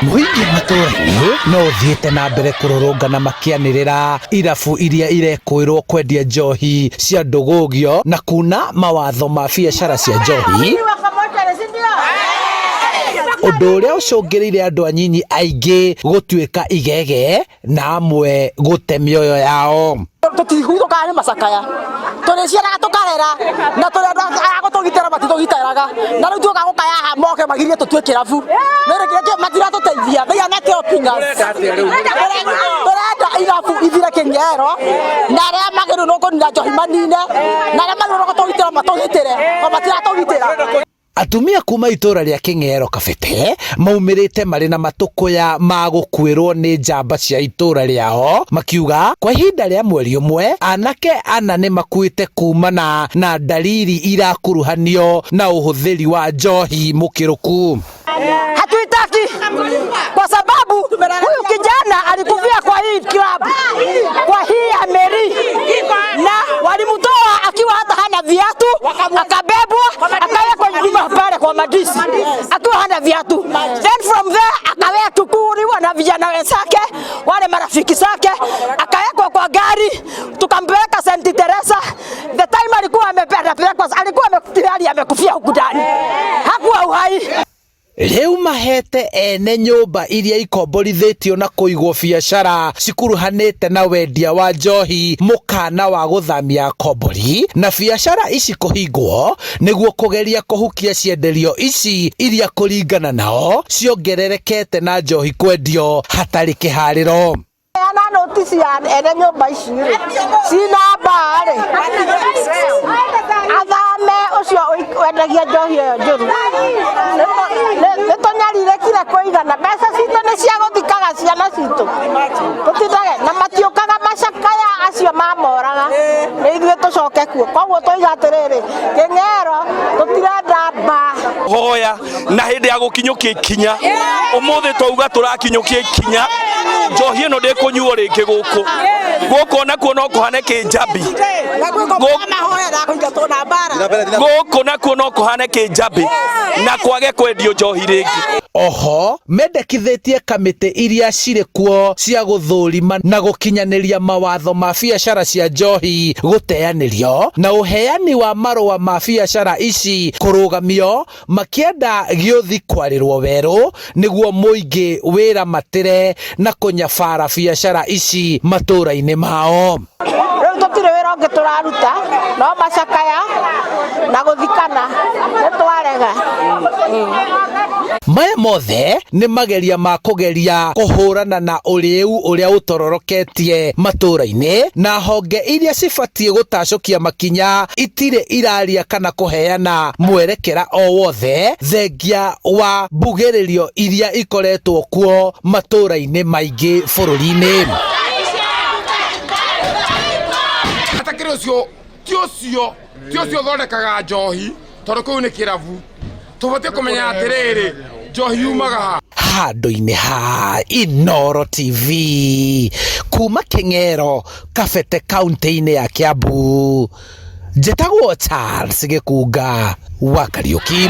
Muingi matũra-inĩ no ũthiĩte na mbere kũrũrũngana makĩanĩrĩra irabu iria irekwĩrwo kwendia njohi cia ndũgũgio na kuna mawatho ma biacara cia njohi, ũndũ ũrĩa ũcũngĩrĩire andũ anyinyi aingĩ gũtuĩka igege na amwe gũte mĩoyo yao. Tũtihurũkaga nĩ macakaya, tũrĩciaraga tũkarera na tũrĩa agũtũgitĩra matitũgitĩraga, na rĩu tuoka gũkaya haha moke magirie tũtue kĩrabu matiratũteithia thĩia na kĩo pingas tũrenda irabu ithire kĩng'ero na arĩa magĩrĩirwo nĩ kũnina njohi manine na arĩa magĩrĩirwo gũtũgitĩra matũgitĩre o matiratũgitĩra. Atumia kuma itura ria King'ero Kabete maumĩrĩte marĩ na matũkũya ma gũkuĩrwo nĩ njamba cia itura rĩao, makiuga kwa ihinda rĩa mweri ũmwe anake ana nĩ makuĩte kumana na dalili irakuruhanio na ũhũthĩri wa njohi mũkĩrũku. Hatuitaki kwa sababu huyu kijana alikufia kwa hii klabu, kwa hii Ameri, na walimtoa akiwa hata hana viatu, akabebwa akawekwa nyuma pale kwa madisi akiwa hana viatu. Then from there akawekwa tukuriwa na vijana wenzake wale marafiki zake, akawekwa kwa gari tukampeleka St. Teresa. The time alikuwa amekufia huku ndani, hakuwa uhai. Rĩu mahete ene nyũmba iria ikomborithĩtio na kũigwo biacara cikuruhanĩte na wendia wa njohi mũkana wa gũthamia kombori na biacara ici kũhingwo nĩguo kũgeria kũhukia cienderio ici iria kũringana nao ciongererekete na njohi kwendio hatarĩ kĩharĩro. Ana notisi ya ene nyũmba ici cina mbare athame ucio wendagia njohi ĩyo njũru nĩtũnyarire kire kũigana mbeca citũ nĩ cia gũthikaga ciana citũ tũtindage na matiũkaga macakaya acio mamoraga nĩ ithuĩ tũcoke kuo. Koguo tũiga atĩrĩrĩ Kĩng'ero tũtirenda mba hoya na hĩndĩ ya gũkinyũkia ikinya ũmũthĩ twauga tũrakinyũkia ikinya njohi ĩno ndĩkũnyuo rĩngĩ gũkũ nakuo no kũhane kĩnjambi gũkũ nakuo no kũhane kĩnjambi na kwage kwendio njohi rĩngĩ. Oho mendekithĩtie kamĩtĩ iria cirĩ kuo cia gũthũrima na gũkinyanĩria mawatho ma biacara cia njohi gũteanĩrio na ũheani wa marũa ma biacara ici kũrũgamio, makĩenda gĩũthi kwarĩrwo werũ nĩguo mũingĩ wĩra matĩre na kũnyabara biacara ici matũra-inĩ mao. Rĩu tũtirĩ wĩra ũngĩ tũraruta no macakaya na gũthikana nĩtwarega. Maya mothe nĩ mageria ma kũgeria kũhũrana na ũrĩu ũrĩa ũtororoketie matũra-inĩ, na honge iria cibatiĩ gũtacũkia makinya itirĩ iraria kana kũheana mwerekera o wothe thengia wa mbugĩrĩrio iria ikoretwo kuo matũra-inĩ maingĩ bũrũri-inĩ. Atakĩrĩ ũcio ti ũcio thondekaga njohi tondũ kũu nĩ kĩrabu, tũbatiĩ kũmenya atĩrĩrĩ njohi yumaga handũ-inĩ ha Inooro TV kuma Kĩng'ero Kabete kaunti-inĩ ya Kiambu, njĩtagwo Charles Gĩkunga wa Kariũki.